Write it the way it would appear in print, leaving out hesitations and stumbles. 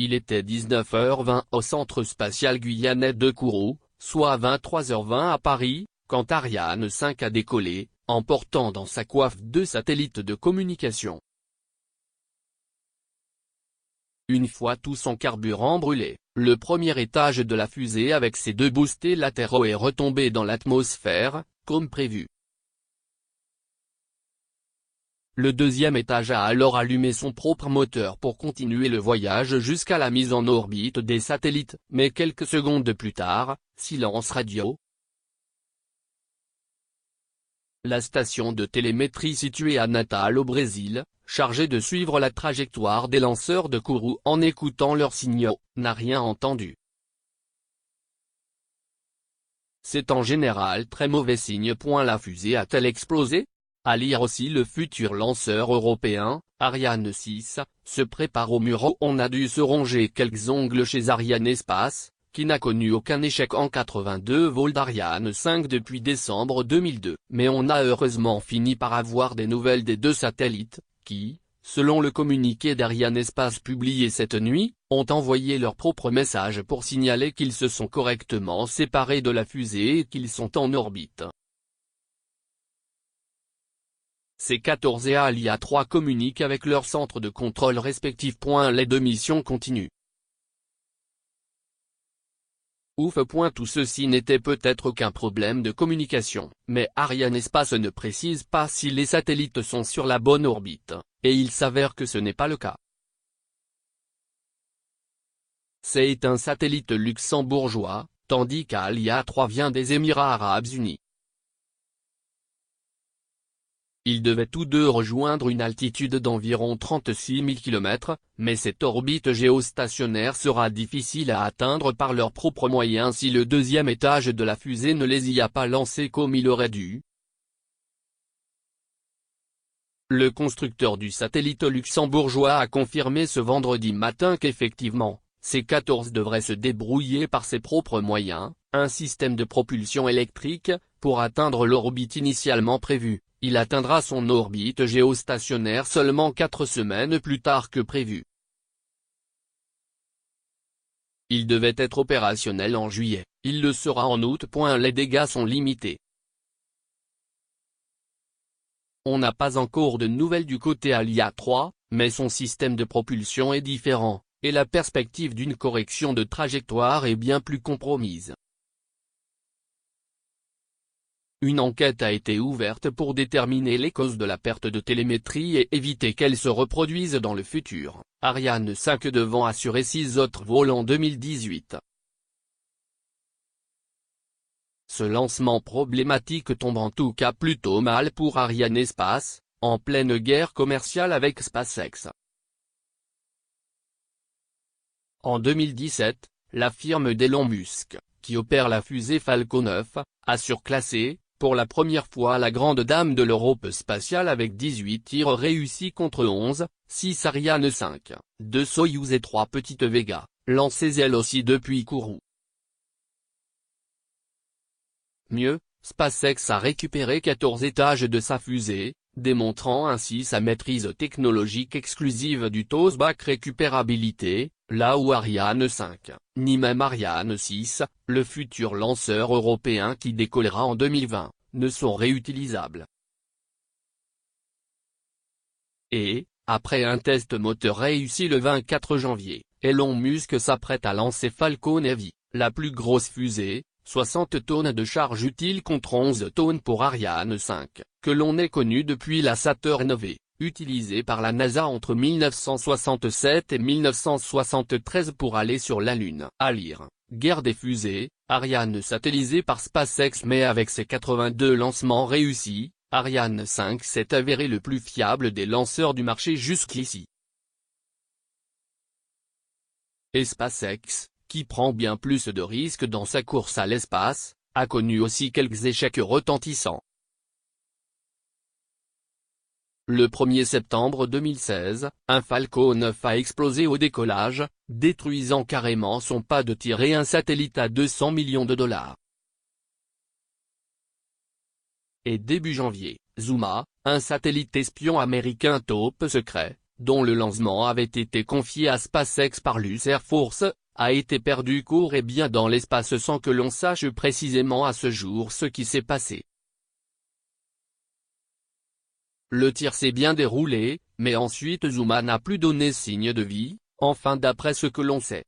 Il était 19h20 au centre spatial guyanais de Kourou, soit 23h20 à Paris, quand Ariane 5 a décollé, emportant dans sa coiffe 2 satellites de communication. Une fois tout son carburant brûlé, le premier étage de la fusée avec ses 2 boostés latéraux est retombé dans l'atmosphère, comme prévu. Le deuxième étage a alors allumé son propre moteur pour continuer le voyage jusqu'à la mise en orbite des satellites, mais quelques secondes plus tard, silence radio. La station de télémétrie située à Natal au Brésil, chargée de suivre la trajectoire des lanceurs de Kourou en écoutant leurs signaux, n'a rien entendu. C'est en général très mauvais signe. La fusée a-t-elle explosé? À lire aussi le futur lanceur européen, Ariane 6, se prépare au mur. On a dû se ronger quelques ongles chez Arianespace, qui n'a connu aucun échec en 82 vols d'Ariane 5 depuis décembre 2002. Mais on a heureusement fini par avoir des nouvelles des 2 satellites, qui, selon le communiqué d'Arianespace publié cette nuit, ont envoyé leur propre message pour signaler qu'ils se sont correctement séparés de la fusée et qu'ils sont en orbite. Ces 14 et Alia 3 communiquent avec leurs centres de contrôle respectifs. Les 2 missions continuent. Ouf. Tout ceci n'était peut-être qu'un problème de communication, mais Arianespace ne précise pas si les satellites sont sur la bonne orbite, et il s'avère que ce n'est pas le cas. C'est un satellite luxembourgeois, tandis qu'Alia 3 vient des Émirats arabes unis. Ils devaient tous 2 rejoindre une altitude d'environ 36 000 km, mais cette orbite géostationnaire sera difficile à atteindre par leurs propres moyens si le deuxième étage de la fusée ne les y a pas lancés comme il aurait dû. Le constructeur du satellite luxembourgeois a confirmé ce vendredi matin qu'effectivement, ces 14 devraient se débrouiller par ses propres moyens, un système de propulsion électrique, pour atteindre l'orbite initialement prévue. Il atteindra son orbite géostationnaire seulement 4 semaines plus tard que prévu. Il devait être opérationnel en juillet, il le sera en août. Les dégâts sont limités. On n'a pas encore de nouvelles du côté Alia 3, mais son système de propulsion est différent, et la perspective d'une correction de trajectoire est bien plus compromise. Une enquête a été ouverte pour déterminer les causes de la perte de télémétrie et éviter qu'elle se reproduise dans le futur, Ariane 5 devant assurer 6 autres vols en 2018. Ce lancement problématique tombe en tout cas plutôt mal pour Arianespace, en pleine guerre commerciale avec SpaceX. En 2017, la firme d'Elon Musk, qui opère la fusée Falcon 9, a surclassé, pour la première fois la grande dame de l'Europe spatiale avec 18 tirs réussis contre 11, 6 Ariane 5, 2 Soyouz et 3 petites Vega, lancées elles aussi depuis Kourou. Mieux, SpaceX a récupéré 14 étages de sa fusée, démontrant ainsi sa maîtrise technologique exclusive du Tossback récupérabilité, là où Ariane 5, ni même Ariane 6, le futur lanceur européen qui décollera en 2020, ne sont réutilisables. Et, après un test moteur réussi le 24 janvier, Elon Musk s'apprête à lancer Falcon Heavy, la plus grosse fusée, 60 tonnes de charge utile contre 11 tonnes pour Ariane 5, que l'on ait connue depuis la Saturn V, utilisée par la NASA entre 1967 et 1973 pour aller sur la Lune. À lire, guerre des fusées, Ariane satellisée par SpaceX mais avec ses 82 lancements réussis, Ariane 5 s'est avéré le plus fiable des lanceurs du marché jusqu'ici. Et SpaceX, qui prend bien plus de risques dans sa course à l'espace, a connu aussi quelques échecs retentissants. Le 1er septembre 2016, un Falcon 9 a explosé au décollage, détruisant carrément son pas de tir et un satellite à 200 millions de dollars. Et début janvier, Zuma, un satellite espion américain top secret, dont le lancement avait été confié à SpaceX par l'US Air Force, a été perdu court et bien dans l'espace sans que l'on sache précisément à ce jour ce qui s'est passé. Le tir s'est bien déroulé, mais ensuite Zuma n'a plus donné signe de vie, enfin d'après ce que l'on sait.